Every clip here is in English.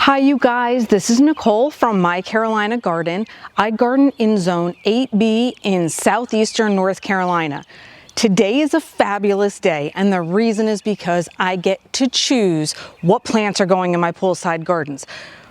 Hi you guys, this is Nicole from My Carolina Garden. I garden in Zone 8B in southeastern North Carolina. Today is a fabulous day, and the reason is because I get to choose what plants are going in my poolside gardens.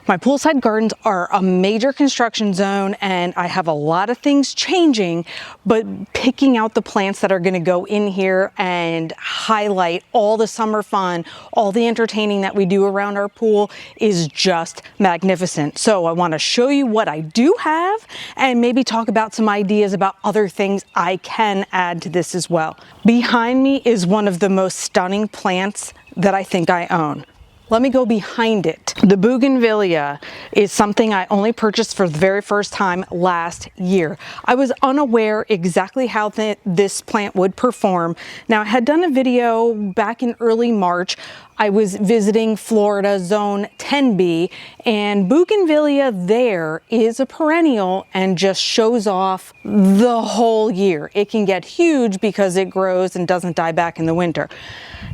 My poolside gardens are a major construction zone and I have a lot of things changing, but picking out the plants that are going to go in here and highlight all the summer fun, all the entertaining that we do around our pool is just magnificent. So I want to show you what I do have and maybe talk about some ideas about other things I can add to this as well. Behind me is one of the most stunning plants that I think I own. Let me go behind it. The Bougainvillea is something I only purchased for the very first time last year. I was unaware exactly how this plant would perform. Now, I had done a video back in early March. I was visiting Florida Zone 10B, and Bougainvillea there is a perennial and just shows off the whole year. It can get huge because it grows and doesn't die back in the winter.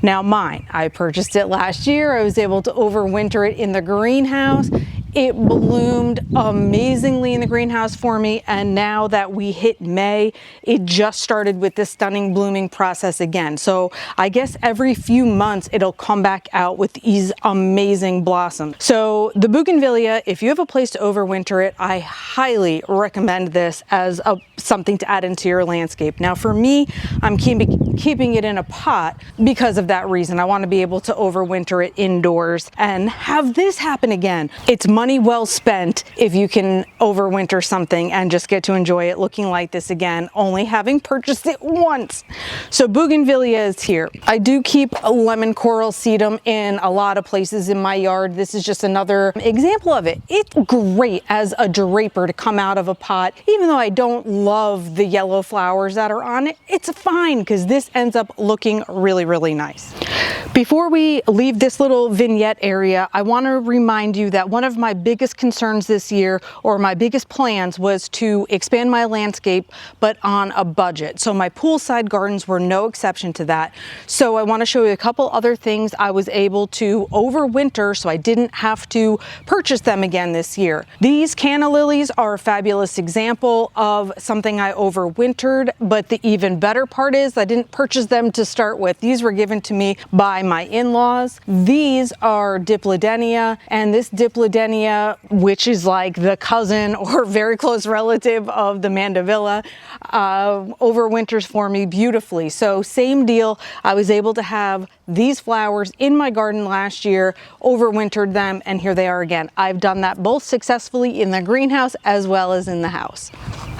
Now mine, I purchased it last year. I was able to overwinter it in the greenhouse. It bloomed amazingly in the greenhouse for me, and now that we hit May, it just started with this stunning blooming process again. So I guess every few months it'll come back out with these amazing blossoms. So the Bougainvillea, if you have a place to overwinter it, I highly recommend this as something to add into your landscape. Now for me, I'm keeping it in a pot because of that reason. I want to be able to overwinter it indoors and have this happen again. It's money well spent if you can overwinter something and just get to enjoy it looking like this again, only having purchased it once. So Bougainvillea is here. I do keep a lemon coral sedum in a lot of places in my yard. This is just another example of it. It's great as a draper to come out of a pot. Even though I don't love the yellow flowers that are on it, it's fine because this ends up looking really, really nice. Before we leave this little vignette area, I want to remind you that one of my biggest concerns this year, or my biggest plans, was to expand my landscape, but on a budget. So my poolside gardens were no exception to that. So I want to show you a couple other things I was able to overwinter so I didn't have to purchase them again this year. These Canna Lilies are a fabulous example of something I overwintered, but the even better part is I didn't purchase them to start with. These were given to me by my in-laws. These are Dipladenia, and this Dipladenia, which is like the cousin or very close relative of the Mandevilla, overwinters for me beautifully. So same deal, I was able to have these flowers in my garden last year, overwintered them, and here they are again. I've done that both successfully in the greenhouse as well as in the house.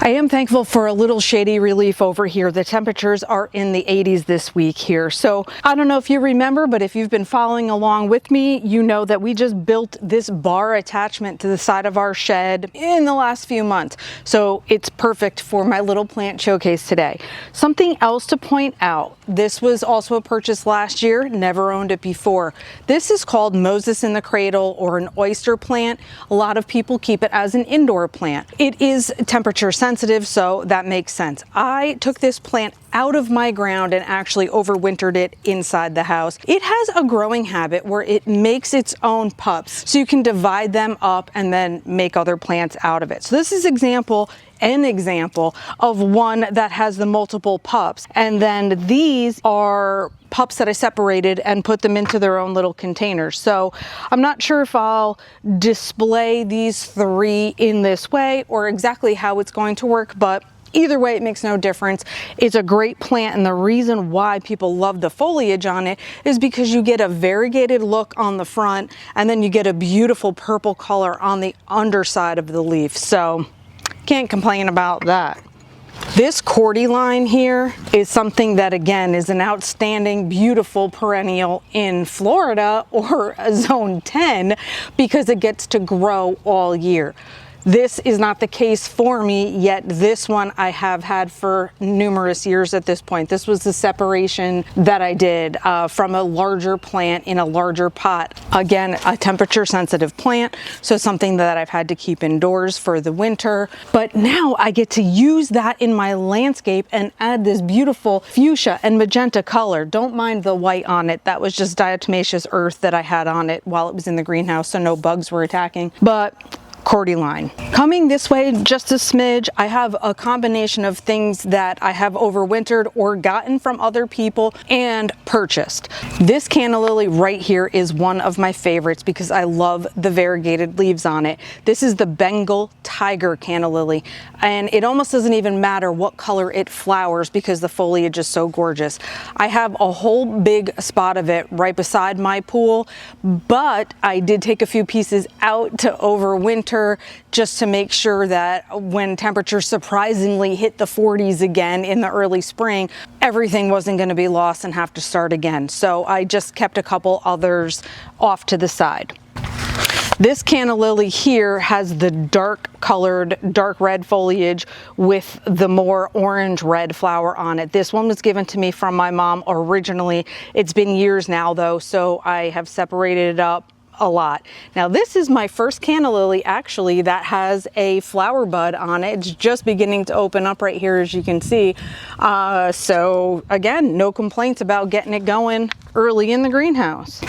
I am thankful for a little shady relief over here. The temperatures are in the 80s this week here. So I don't know if you remember, but if you've been following along with me, you know that we just built this bar attachment to the side of our shed in the last few months. So it's perfect for my little plant showcase today. Something else to point out, this was also a purchase last year, never owned it before. This is called Moses in the Cradle, or an oyster plant. A lot of people keep it as an indoor plant. It is temperature sensitive, so that makes sense. I took this plant out of my ground and actually overwintered it inside the house. It has a growing habit where it makes its own pups, so you can divide them up and then make other plants out of it. So this is an example of one that has the multiple pups, and then these are pups that I separated and put them into their own little containers. So I'm not sure if I'll display these three in this way or exactly how it's going to work, but either way, it makes no difference. It's a great plant, and the reason why people love the foliage on it is because you get a variegated look on the front, and then you get a beautiful purple color on the underside of the leaf. So can't complain about that. This cordyline here is something that, again, is an outstanding, beautiful perennial in Florida or Zone 10 because it gets to grow all year. This is not the case for me, yet this one I have had for numerous years at this point. This was the separation that I did from a larger plant in a larger pot. Again, a temperature sensitive plant, so something that I've had to keep indoors for the winter. But now I get to use that in my landscape and add this beautiful fuchsia and magenta color. Don't mind the white on it. That was just diatomaceous earth that I had on it while it was in the greenhouse, so no bugs were attacking. But cordyline. Coming this way just a smidge, I have a combination of things that I have overwintered or gotten from other people and purchased. This canna lily right here is one of my favorites because I love the variegated leaves on it. This is the Bengal tiger canna lily, and it almost doesn't even matter what color it flowers because the foliage is so gorgeous. I have a whole big spot of it right beside my pool, but I did take a few pieces out to overwinter just to make sure that when temperatures surprisingly hit the 40s again in the early spring, everything wasn't going to be lost and have to start again. So I just kept a couple others off to the side. This canna lily here has the dark colored, dark red foliage with the more orange red flower on it. This one was given to me from my mom originally. It's been years now though, so I have separated it up a lot. Now this is my first canna lily actually that has a flower bud on it. It's just beginning to open up right here, as you can see. So again, no complaints about getting it going early in the greenhouse.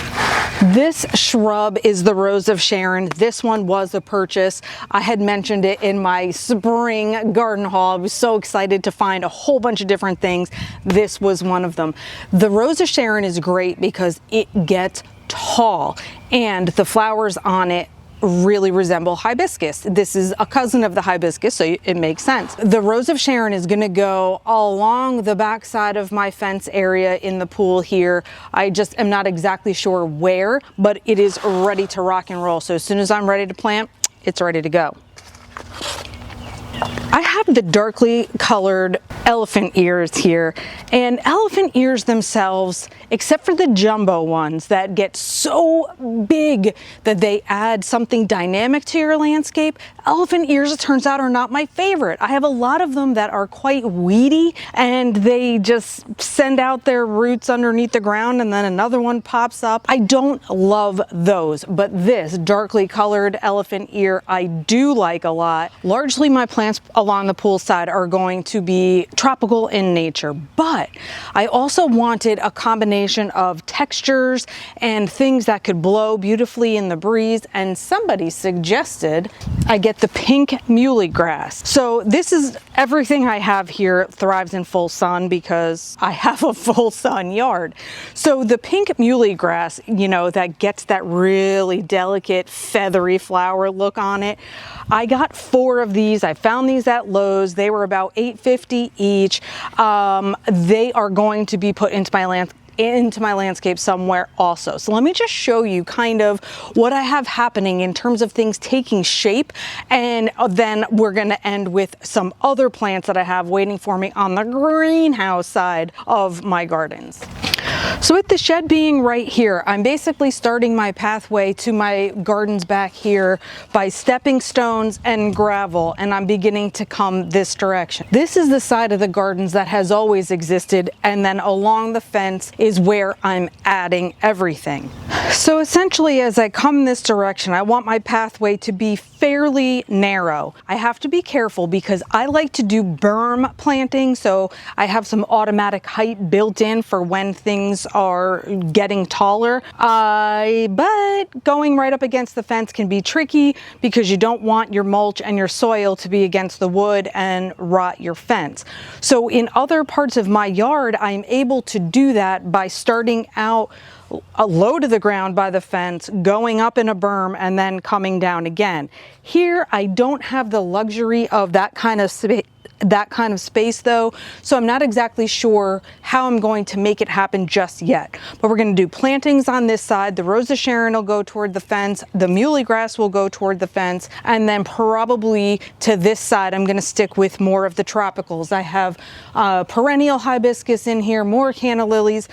This shrub is the Rose of Sharon. This one was a purchase. I had mentioned it in my spring garden haul. I was so excited to find a whole bunch of different things. This was one of them. The Rose of Sharon is great because it gets tall and the flowers on it really resemble hibiscus. This is a cousin of the hibiscus, so it makes sense. The Rose of Sharon is going to go along the back side of my fence area in the pool here. I just am not exactly sure where, but it is ready to rock and roll. So as soon as I'm ready to plant, it's ready to go. I have the darkly colored elephant ears here, and elephant ears themselves, except for the jumbo ones that get so big that they add something dynamic to your landscape, elephant ears, it turns out, are not my favorite. I have a lot of them that are quite weedy and they just send out their roots underneath the ground and then another one pops up. I don't love those, but this darkly colored elephant ear I do like a lot. Largely my plants along the poolside are going to be tropical in nature, but I also wanted a combination of textures and things that could blow beautifully in the breeze, and somebody suggested I get the pink muley grass. So this is everything I have here thrives in full sun because I have a full sun yard. So the pink muley grass, you know, that gets that really delicate feathery flower look on it. I got 4 of these. I found these at Lowe's. They were about $8.50 each. They are going to be put into my landscape somewhere also. So let me just show you kind of what I have happening in terms of things taking shape, and then we're going to end with some other plants that I have waiting for me on the greenhouse side of my gardens. So with the shed being right here, I'm basically starting my pathway to my gardens back here by stepping stones and gravel, and I'm beginning to come this direction. This is the side of the gardens that has always existed, and then along the fence is where I'm adding everything. So essentially, as I come this direction, I want my pathway to be fairly narrow. I have to be careful because I like to do berm planting, so I have some automatic height built in for when things are getting taller. But going right up against the fence can be tricky because you don't want your mulch and your soil to be against the wood and rot your fence. So in other parts of my yard, I'm able to do that by starting out low to the ground by the fence, going up in a berm, and then coming down again. Here, I don't have the luxury of that kind of that kind of space though, so I'm not exactly sure how I'm going to make it happen just yet. But we're going to do plantings on this side. The Rose of Sharon will go toward the fence, the muley grass will go toward the fence, and then probably to this side I'm going to stick with more of the tropicals. I have perennial hibiscus in here, more canna lilies.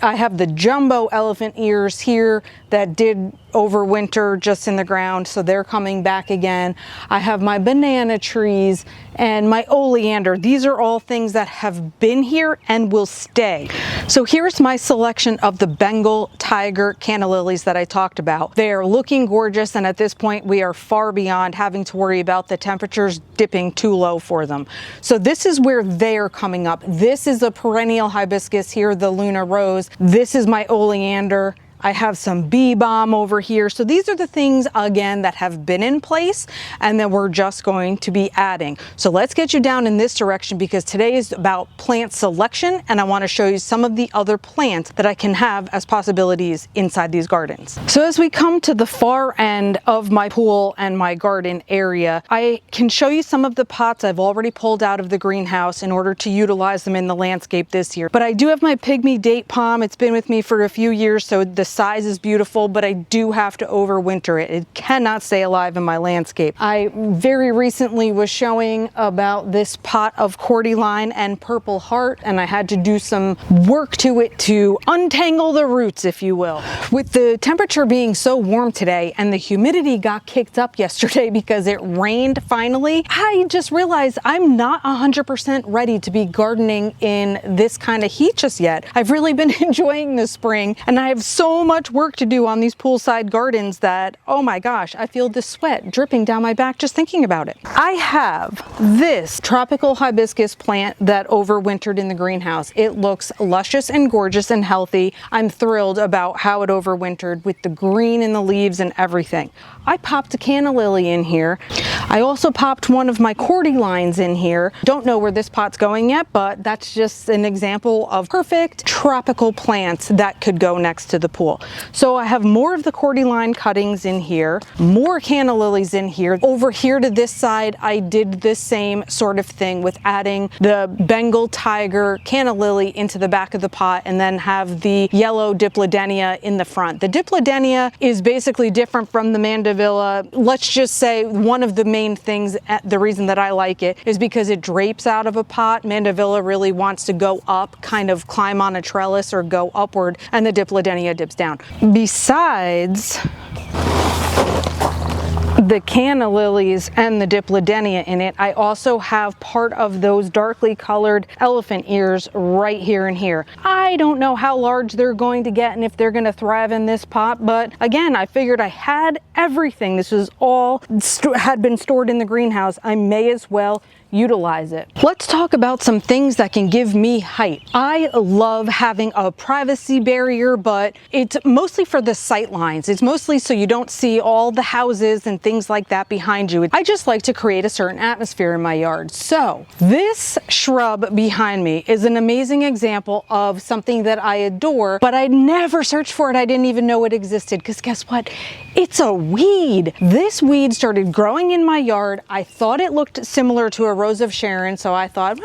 I have the jumbo elephant ears here that did overwinter just in the ground, so they're coming back again. I have my banana trees and my oleander. These are all things that have been here and will stay. So here's my selection of the Bengal tiger canna lilies that I talked about. They are looking gorgeous, and at this point we are far beyond having to worry about the temperatures dipping too low for them. So this is where they are coming up. This is a perennial hibiscus here, the Luna Rose. This is my oleander. I have some bee balm over here. So these are the things, again, that have been in place and that we're just going to be adding. So let's get you down in this direction, because today is about plant selection, and I want to show you some of the other plants that I can have as possibilities inside these gardens. So as we come to the far end of my pool and my garden area, I can show you some of the pots I've already pulled out of the greenhouse in order to utilize them in the landscape this year. But I do have my pygmy date palm. It's been with me for a few years, so the size is beautiful, but I do have to overwinter it. It cannot stay alive in my landscape. I very recently was showing about this pot of cordyline and purple heart, and I had to do some work to it to untangle the roots, if you will. With the temperature being so warm today and the humidity got kicked up yesterday because it rained finally, I just realized I'm not 100% ready to be gardening in this kind of heat just yet. I've really been enjoying the spring, and I have so much work to do on these poolside gardens that, oh my gosh, I feel the sweat dripping down my back just thinking about it. I have this tropical hibiscus plant that overwintered in the greenhouse. It looks luscious and gorgeous and healthy. I'm thrilled about how it overwintered with the green in the leaves and everything. I popped a canna lily in here. I also popped one of my cordylines in here. Don't know where this pot's going yet, but that's just an example of perfect tropical plants that could go next to the pool. So I have more of the cordyline cuttings in here, more canna lilies in here. Over here to this side, I did the same sort of thing with adding the Bengal tiger canna lily into the back of the pot, and then have the yellow Dipladenia in the front. The Dipladenia is basically different from the Mandevilla. Let's just say one of the main things, the reason that I like it is because it drapes out of a pot. Mandevilla really wants to go up, kind of climb on a trellis or go upward, and the Dipladenia dips down. Besides the canna lilies and the Dipladenia in it, I also have part of those darkly colored elephant ears right here and here. I don't know how large they're going to get and if they're going to thrive in this pot, but again, I figured I had everything. This was all had been stored in the greenhouse. I may as well utilize it. Let's talk about some things that can give me height. I love having a privacy barrier, but it's mostly for the sight lines. It's mostly so you don't see all the houses and things like that behind you. I just like to create a certain atmosphere in my yard. So this shrub behind me is an amazing example of something that I adore, but I never searched for it. I didn't even know it existed, because guess what? It's a weed. This weed started growing in my yard. I thought it looked similar to a Rose of Sharon, so I thought,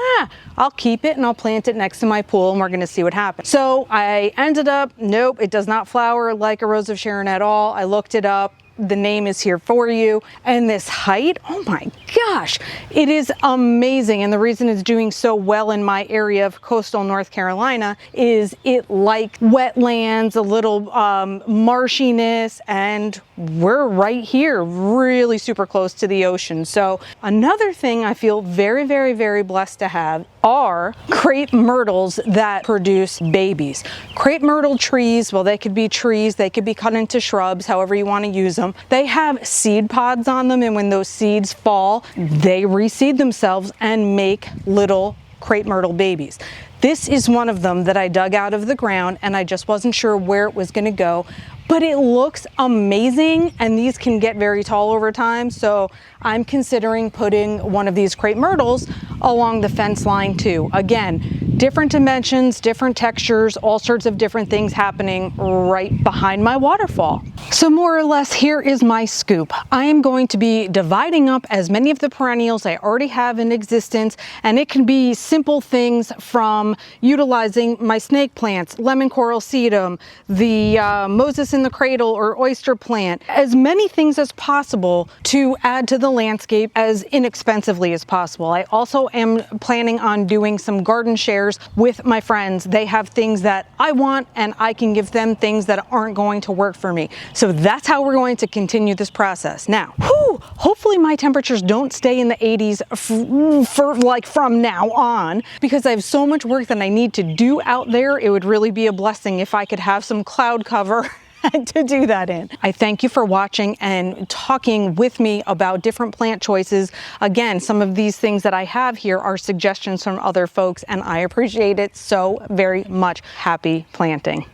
I'll keep it and I'll plant it next to my pool and we're going to see what happens. So I ended up, nope, it does not flower like a Rose of Sharon at all. I looked it up. The name is here for you. And this height, oh my gosh, it is amazing. And the reason it's doing so well in my area of coastal North Carolina is it likes wetlands, a little marshiness, and we're right here, really super close to the ocean. So another thing I feel very, very, very blessed to have are crepe myrtles that produce babies. Crepe myrtle trees, well, they could be trees, they could be cut into shrubs, however you want to use them. They have seed pods on them, and when those seeds fall, they reseed themselves and make little crepe myrtle babies. This is one of them that I dug out of the ground, and I just wasn't sure where it was going to go, but it looks amazing, and these can get very tall over time, so I'm considering putting one of these crepe myrtles along the fence line too. Again, different dimensions, different textures, all sorts of different things happening right behind my waterfall. So more or less, here is my scoop. I am going to be dividing up as many of the perennials I already have in existence, and it can be simple things from utilizing my snake plants, lemon coral sedum, the Moses in the cradle or oyster plant, as many things as possible to add to the landscape as inexpensively as possible. I also am planning on doing some garden shares with my friends. They have things that I want and I can give them things that aren't going to work for me. So that's how we're going to continue this process. Now, hopefully my temperatures don't stay in the 80s for like from now on, because I have so much work that I need to do out there. It would really be a blessing if I could have some cloud cover to do that in. I thank you for watching and talking with me about different plant choices. Again, some of these things that I have here are suggestions from other folks, and I appreciate it so very much. Happy planting.